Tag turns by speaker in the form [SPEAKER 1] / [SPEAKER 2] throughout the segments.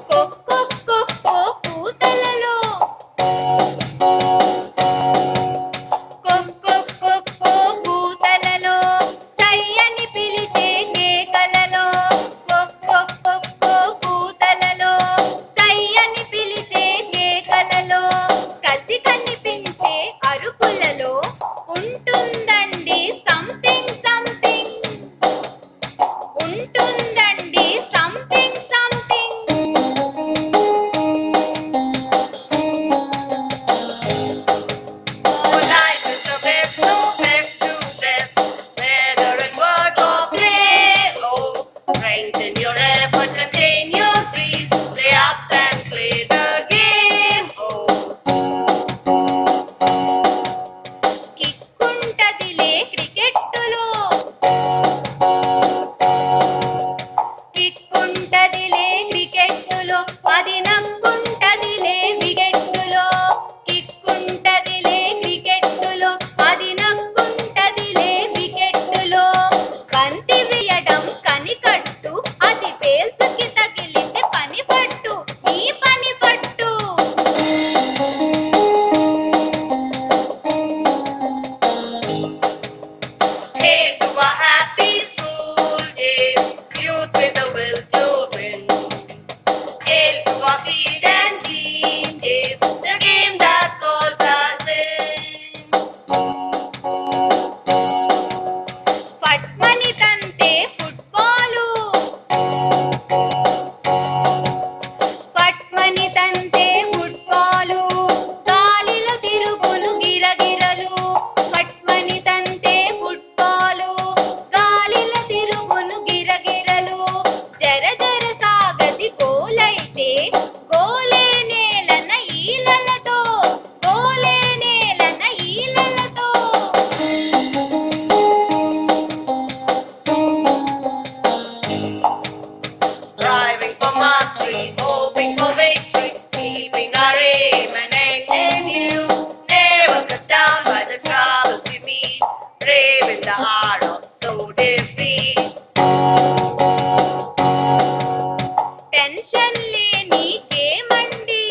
[SPEAKER 1] కొక్కొక్కొక్కో పూతలలో కొక్కొక్కొక్కో పూతలలో సయ్యని పిలిచే కేకలలో కొక్కొక్కొక్కో పూతలలో సయ్యని పిలిచే కేకలలో కసి కనిపించే అరుపులలో ఉంటుందండి సంథింగ్ సంథింగ్ ఉంటుందండి something something Life is the best, no best to best, whether in work or play. Oh, strengthen your effort, contain your breeze, play up and play the game. Oh, కిక్కుంటదిలే క్రికెట్టులో కిక్కుంటదిలే క్రికెట్టులో అది నక్కుంటదిలే వికెట్టులో కిక్కుంటదిలే క్రికెట్టులో అది నక్కుంటదిలే వికెట్టులో బంతి వేయడం కనికట్టు అది పేల్సుకి తగిలితే పని పట్టు నీ పని పట్టు Here's to a happy school days, youth with a will to win. Here's to a field and team days, the game that calls us in. పట్మని తంతే ఫుట్బాలు పట్మని తంతే ఫుట్బాలు గాలిలో తిరుగును గిరగిరలు పట్మని తంతే ఫుట్బాలు గాలిలో తిరుగును గిరగిరలు జర జర సాగది గోలైతే గోలే నేలన ఈలలతో గోలే నేలన ఈలలతో Striving for mastery, hoping for victory, keeping our aim and aim in you. Never cut down by the troubles we meet, brave in the heart of slow defeat. Tension లేని గేమండి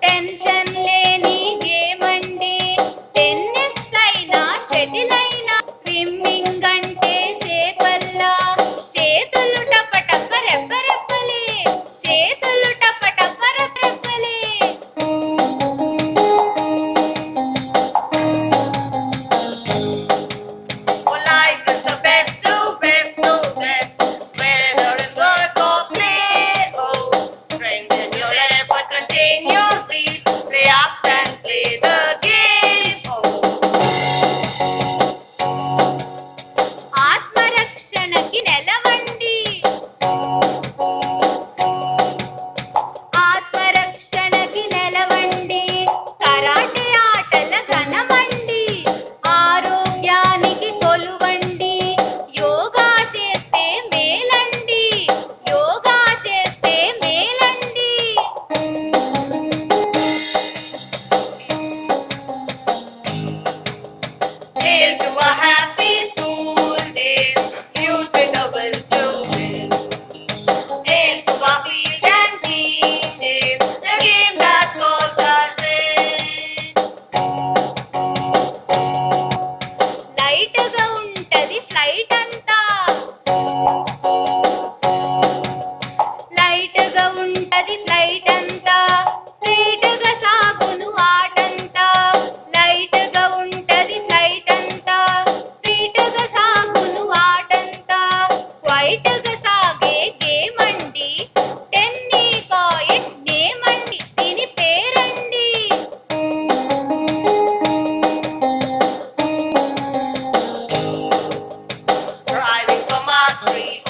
[SPEAKER 1] tension లేని గేమండి tennis అయినా shuttle అయినా swimming అంటే చేపల్లా చేతులు టపటప రెప్పరెప్పలే చేతులు టపటప రెప్పరెప్పలే Oh, life is the best, no best, no best, whether in work or play. Oh, strengthen your effort, contain your breeze, play up and play the game. Oh, ఆత్మరక్షణకి నెలవండి ఆత్మరక్షణకి నెలవండి karate ఆటల ఘనమండి ఆరోగ్యానికి కొలువండి యోగా చేస్తే మేలండి యోగా చేస్తే మేలండి Here's to a happy school days, youth with a will to win. Here's to a field and team days, the game that calls us in. లైట్గా ఉంటది ఫ్లైట్ అంతా లైట్గా ఉంటది ఫ్లైట్ అంతా స్ట్రైట్గా సాగును ఆటంతా లైట్గా ఉంటది ఫ్లైట్ అంతా స్ట్రైట్గా సాగును ఆటంతా వైట్గా సాగే గేమ్ అండి టెన్నీ కాయిన్ నేమ్ అండి దీని పేరండి Striving for mastery,